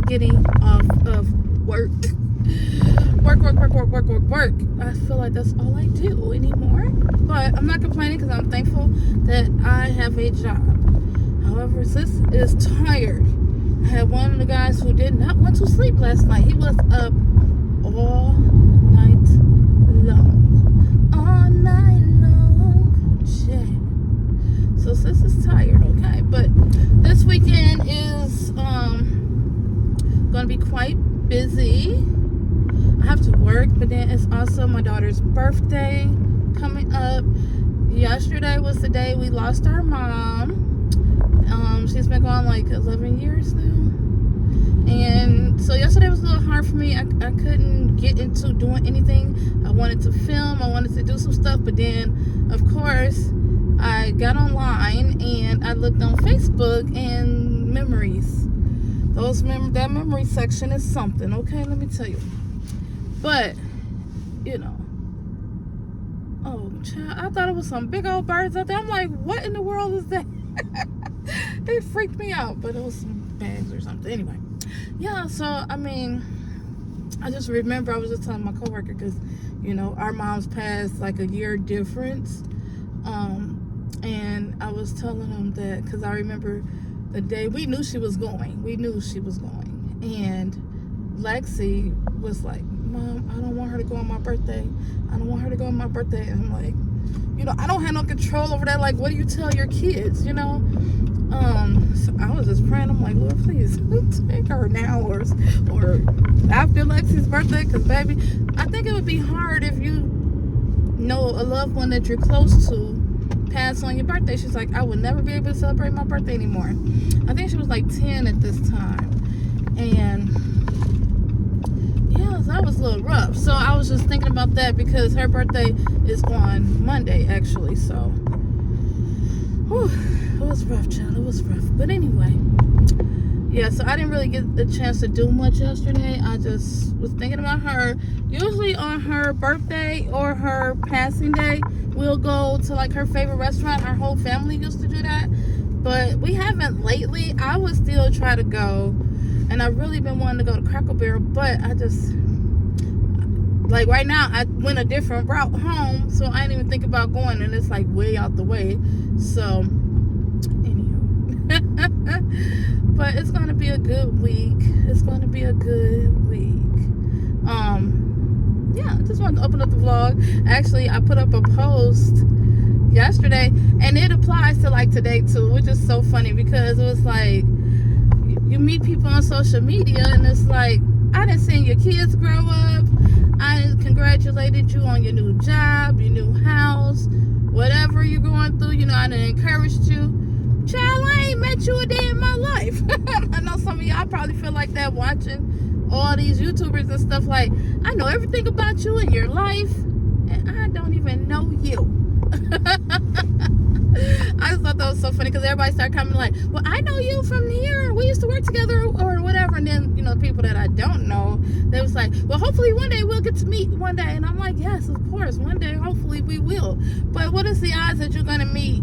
getting off of work. Work. I feel like that's all I do anymore. But I'm not complaining because I'm thankful that I have a job. However, sis is tired. I had one of the guys who did not want to sleep last night. He was up all night long. All night long. Yeah. So sis is tired, okay? But this weekend is gonna be quite busy. I have to work, but then it's also my daughter's birthday coming up. Yesterday was the day we lost our mom. She's been gone like 11 years now. And so yesterday was a little hard for me. I couldn't get into doing anything. I wanted to film. I wanted to do some stuff. But then, of course, I got online and I looked on Facebook and memories. That memory section is something, okay? Let me tell you. But, you know, oh, child, I thought it was some big old birds out there. I'm like, what in the world is that? They freaked me out, but it was some bags or something. Anyway, yeah, so, I mean, I just remember I was just telling my coworker because, you know, our moms passed like a year difference. And I was telling him that because I remember the day we knew she was going. And Lexi was like, Mom, I don't want her to go on my birthday. And I'm like, you know, I don't have no control over that. Like, what do you tell your kids, you know? So I was just praying. I'm like, Lord, please take her now or after Lexi's birthday. Because, baby, I think it would be hard if you know a loved one that you're close to pass on your birthday. She's like, I would never be able to celebrate my birthday anymore. I think she was like 10 at this time. And yeah, that was a little rough. So I was just thinking about that because her birthday is on Monday, actually. So, whew, it was rough, child. It was rough. But anyway, yeah, so I didn't really get the chance to do much yesterday. I just was thinking about her. Usually on her birthday or her passing day, we'll go to like her favorite restaurant. Our whole family used to do that. But we haven't lately. I would still try to go. And I've really been wanting to go to Cracker Barrel, but I just, like right now, I went a different route home, so I didn't even think about going, and it's like way out the way. So, anywho. But it's going to be a good week. Yeah, I just wanted to open up the vlog. Actually, I put up a post yesterday, and it applies to like today too, which is so funny because it was like, you meet people on social media and it's like, I done seen your kids grow up. I done congratulated you on your new job, your new house, whatever you're going through. You know, I done encouraged you. Child, I ain't met you a day in my life. I know some of y'all probably feel like that watching all these YouTubers and stuff. Like, I know everything about you and your life, and I don't even know you. I just thought that was so funny because everybody started coming like, well, I know you from here. We used to work together or whatever. And then, you know, people that I don't know, they was like, well, hopefully one day we'll get to meet one day. And I'm like, yes, of course. One day, hopefully we will. But what is the odds that you're going to meet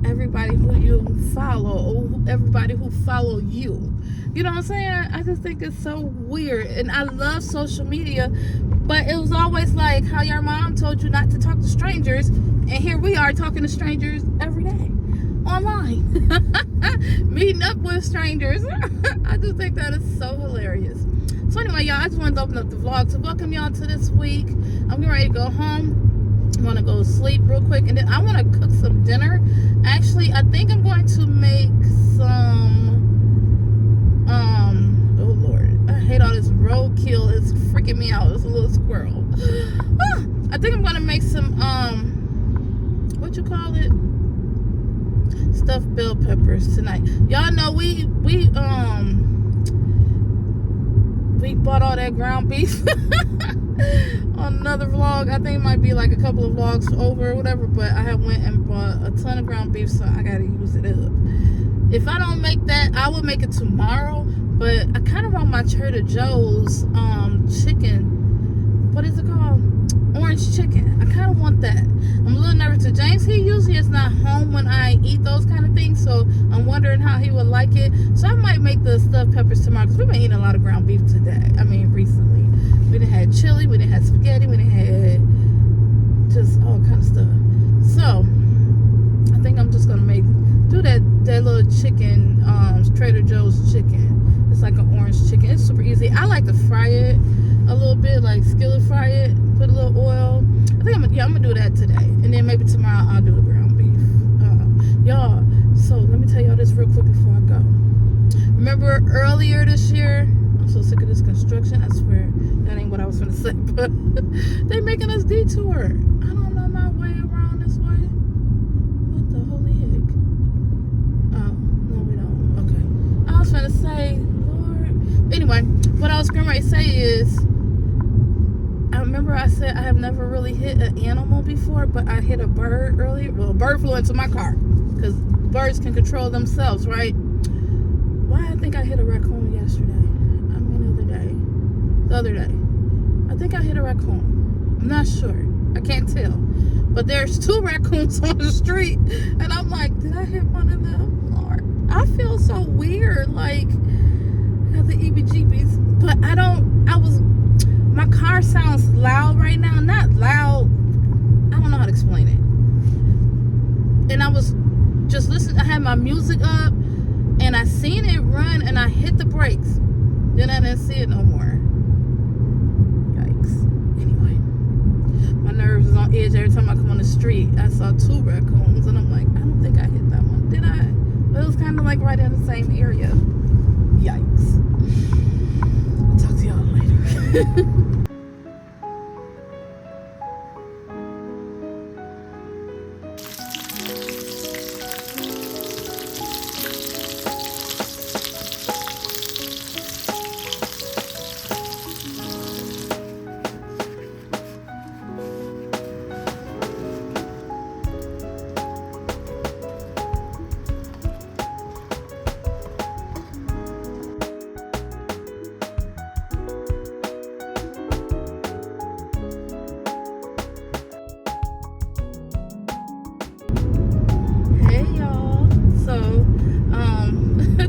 everybody who you follow or everybody who follow you? You know what I'm saying? I just think it's so weird. And I love social media, but it was always like how your mom told you not to talk to strangers. And here we are talking to strangers every day online. Meeting up with strangers. I just think that is so hilarious. So anyway, y'all, I just wanted to open up the vlog to welcome y'all to this week. I'm getting ready to go home. I want to go to sleep real quick. And then I want to cook some dinner. Actually, I think I'm going to make some... oh Lord. I hate all this roadkill. It's freaking me out. It's a little squirrel. I think I'm going to make some... what you call it? Stuffed bell peppers tonight. Y'all know we bought all that ground beef on another vlog. I think it might be like a couple of vlogs over or whatever, but I have went and bought a ton of ground beef, so I gotta use it up. If I don't make that, I will make it tomorrow, but I kind of want my Trader Joe's chicken, what is it called? orange chicken. I kind of want that. I'm a little nervous. James, he usually is not home when I eat those kind of things, so I'm wondering how he would like it. So I might make the stuffed peppers tomorrow, because we've been eating a lot of ground beef today. I mean, recently. We done had chili, we done had spaghetti, we done had just all kind of stuff. So I think I'm just gonna do that little chicken, Trader Joe's chicken. It's like an orange chicken. It's super easy. I like to fry it a little bit, like skillet fry it, put a little oil. I think I'm gonna do that today, and then maybe tomorrow I'll do the ground beef. Y'all, so let me tell y'all this real quick before I go. Remember earlier this year, I'm so sick of this construction, I swear that ain't what I was gonna say, but they making us detour. I don't know my way around this way. What the holy heck? Oh, no we don't. Okay. I was trying to say, Lord. Anyway, what I was going to say is, I remember I said I have never really hit an animal before, but I hit a bird earlier. Well, a bird flew into my car, because birds can control themselves, right? Why I think I hit a raccoon yesterday. I mean the other day. I think I hit a raccoon. I'm not sure. I can't tell. But there's 2 raccoons on the street, and I'm like, did I hit one of them? Lord, I feel so weird, like I have the EBGBs, but my car sounds loud right now. Not loud, I don't know how to explain it. And I was just listening, I had my music up, and I seen it run, and I hit the brakes. Then I didn't see it no more. Yikes. Anyway, my nerves is on edge every time I come on the street. I saw 2 raccoons, and I'm like, I don't think I hit that one. Did I? But it was kind of like right in the same area. Yikes. I'll talk to y'all later.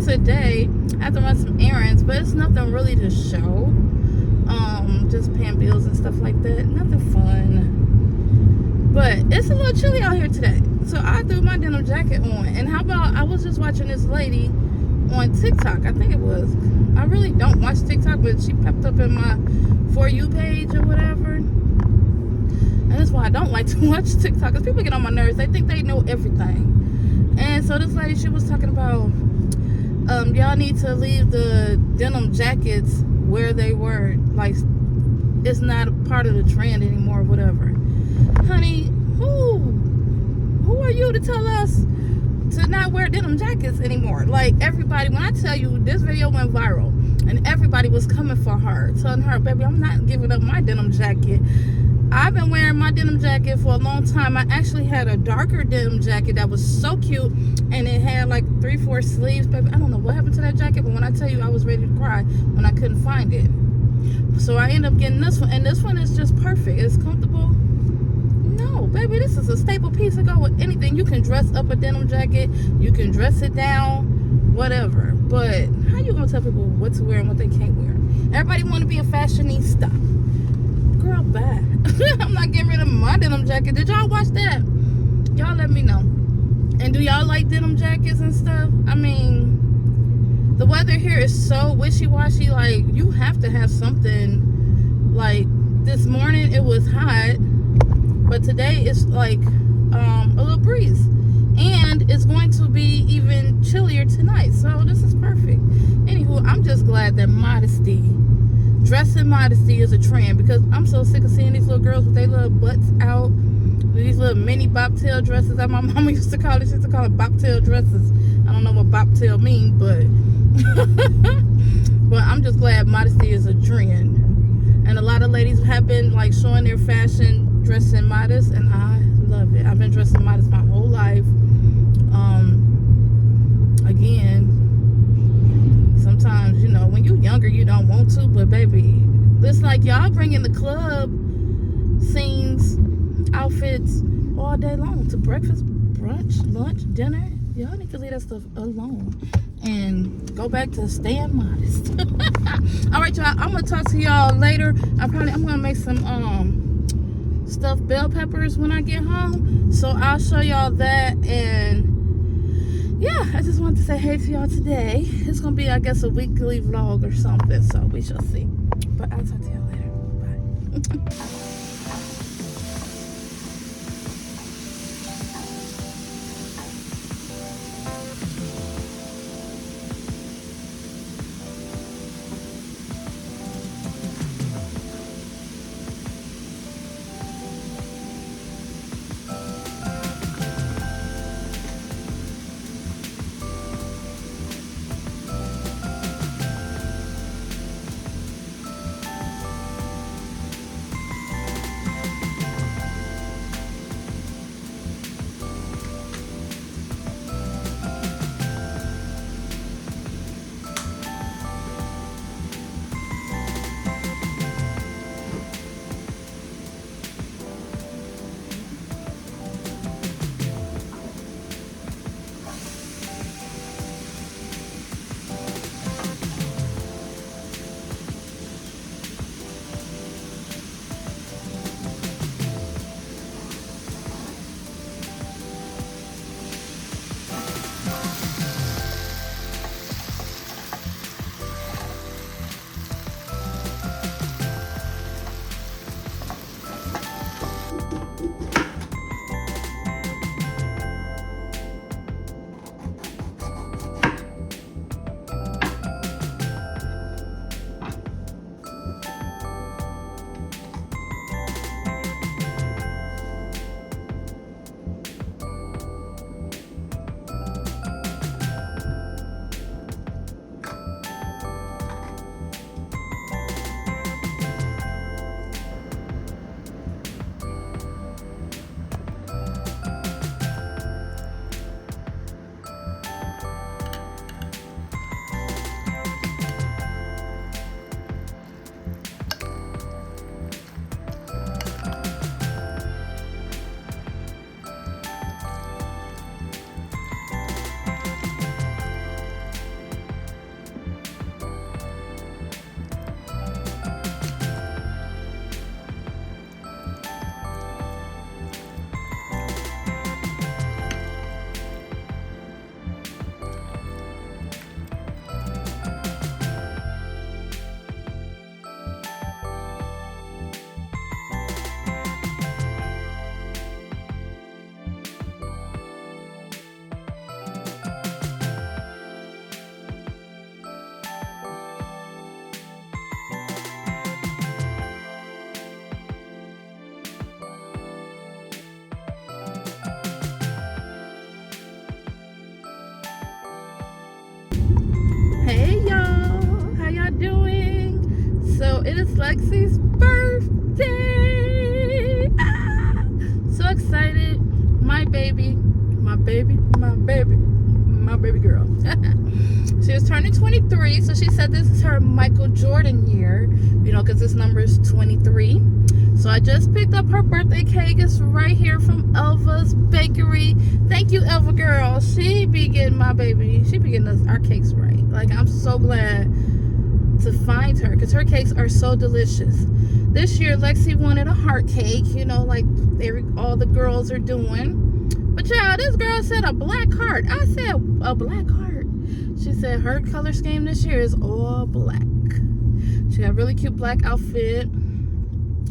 Today I have to run some errands, but it's nothing really to show. Just paying bills and stuff like that. Nothing fun. But it's a little chilly out here today, so I threw my denim jacket on. And how about, I was just watching this lady on TikTok, I think it was. I really don't watch TikTok, but she popped up in my For You page or whatever. And that's why I don't like to watch TikTok, because people get on my nerves. They think they know everything. And so this lady, she was talking about, y'all need to leave the denim jackets where they were. Like, it's not a part of the trend anymore, whatever. Honey, who are you to tell us to not wear denim jackets anymore? Like, everybody, when I tell you this video went viral, and everybody was coming for her, telling her, baby, I'm not giving up my denim jacket. I've been wearing my denim jacket for a long time. I actually had a darker denim jacket that was so cute, and it had like 3-4 sleeves, baby. I don't know what happened to that jacket, but when I tell you, I was ready to cry when I couldn't find it. So I ended up getting this one, and this one is just perfect. It's comfortable. No, baby, this is a staple piece to go with anything. You can dress up a denim jacket, you can dress it down, whatever. But how you gonna tell people what to wear and what they can't wear? Everybody want to be a fashionista. Girl, bye. I'm not getting rid of my denim jacket. Did y'all watch that? Y'all let me know. And do y'all like denim jackets and stuff? I mean, the weather here is so wishy-washy. Like, you have to have something. Like, this morning it was hot, but today it's like a little breeze. And it's going to be even chillier tonight. So this is perfect. Anywho, I'm just glad that dressing modesty is a trend, because I'm so sick of seeing these little girls with their little butts out, these little mini bobtail dresses that my mama used to call it. She used to call it bobtail dresses. I don't know what bobtail means, but but I'm just glad modesty is a trend. And a lot of ladies have been like showing their fashion dressing modest, and I love it. I've been dressing modest my whole life. Again, sometimes, you know, when you're younger, you don't want to, but baby, it's like y'all bring in the club scenes, outfits all day long, to breakfast, brunch, lunch, dinner. Y'all need to leave that stuff alone and go back to staying modest. All right, y'all, I'm gonna talk to y'all later. I'm gonna make some stuffed bell peppers when I get home, so I'll show y'all that. And yeah, I just wanted to say hey to y'all today. It's gonna be, I guess, a weekly vlog or something, so we shall see. But I'll talk to y'all later. Bye. Hey y'all, how y'all doing? So it is Lexi's birthday. So excited. My baby girl. She was turning 23, so she said this is her Michael Jordan year, you know, because this number is 23. So I just picked up her birthday cake. It's right here from Elva's Bakery. Thank you, Elva girl. She be getting my baby. She be getting our cakes right. Like, I'm so glad to find her because her cakes are so delicious. This year, Lexi wanted a heart cake, you know, like all the girls are doing. But yeah, this girl said a black heart. I said a black heart. She said her color scheme this year is all black. She got a really cute black outfit.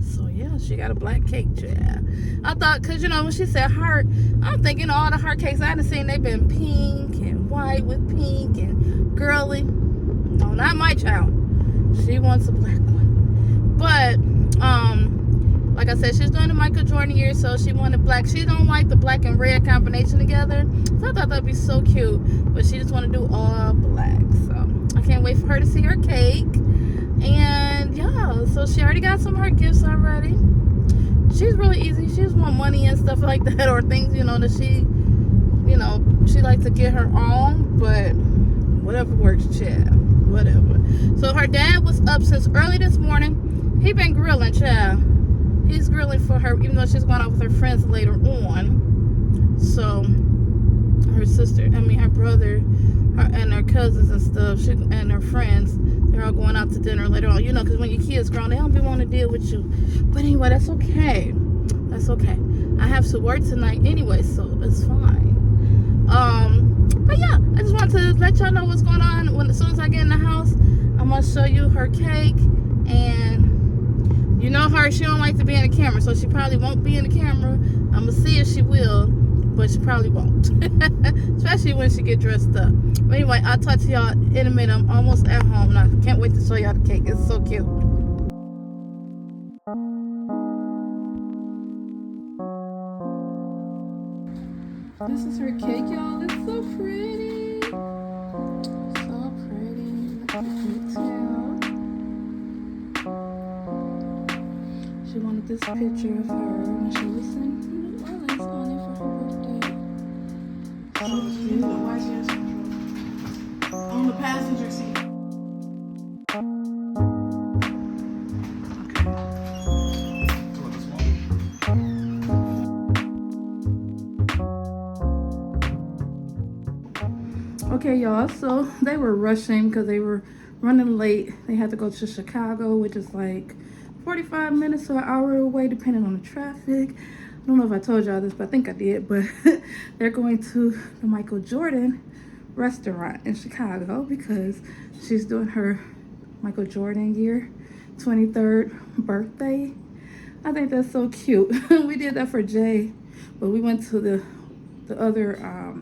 So yeah, she got a black cake. Yeah, I thought, cause you know when she said heart, I'm thinking all the heart cakes I done seen, they've been pink and white with pink and girly. No, not my child. She wants a black one. But like I said, she's doing the Michael Jordan year, so she wanted black. She don't like the black and red combination together. So I thought that'd be so cute. But she just want to do all black. So I can't wait for her to see her cake. And yeah, so she already got some of her gifts already. She's really easy. She just want money and stuff like that, or things, you know, that she, you know, she likes to get her own. But whatever works, child. Whatever. So her dad was up since early this morning. He been grilling, child. he's grilling for her, even though she's going out with her friends later on. So her sister, her brother, and her cousins and stuff, and her friends, they're all going out to dinner later on. You know, because when your kids grown, they don't be wanting to deal with you. But anyway, that's okay. That's okay. I have to work tonight anyway, so it's fine. But yeah, I just want to let y'all know what's going on. As soon as I get in the house, I'm gonna show you her cake. And you know her, she don't like to be in the camera, so she probably won't be in the camera. I'm gonna see if she will, but she probably won't. Especially when she get dressed up. But anyway, I'll talk to y'all in a minute. I'm almost at home, and I can't wait to show y'all the cake. It's so cute. This is her cake, y'all. It's so pretty. So pretty. Look at the detail. She wanted this picture of her when she was in New Orleans on it for her birthday. So cute. Why is yours on the passenger seat? Okay, y'all, so they were rushing because they were running late. They had to go to Chicago, which is like 45 minutes to an hour away, depending on the traffic. I don't know if I told y'all this, but I think I did. But they're going to the Michael Jordan restaurant in Chicago because she's doing her Michael Jordan year 23rd birthday. I think that's so cute. We did that for Jay, but we went to the other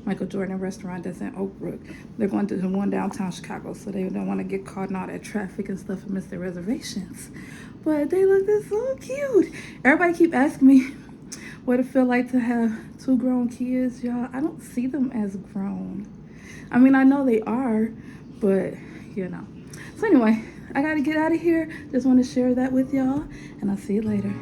Michael Jordan restaurant that's in Oak Brook. They're going to the one downtown Chicago, so they don't want to get caught in all that traffic and stuff and miss their reservations. But they look so cute. Everybody keep asking me what it feel like to have 2 grown kids, y'all. I don't see them as grown. I mean, I know they are, but you know. So anyway, I gotta get out of here. Just want to share that with y'all, and I'll see you later.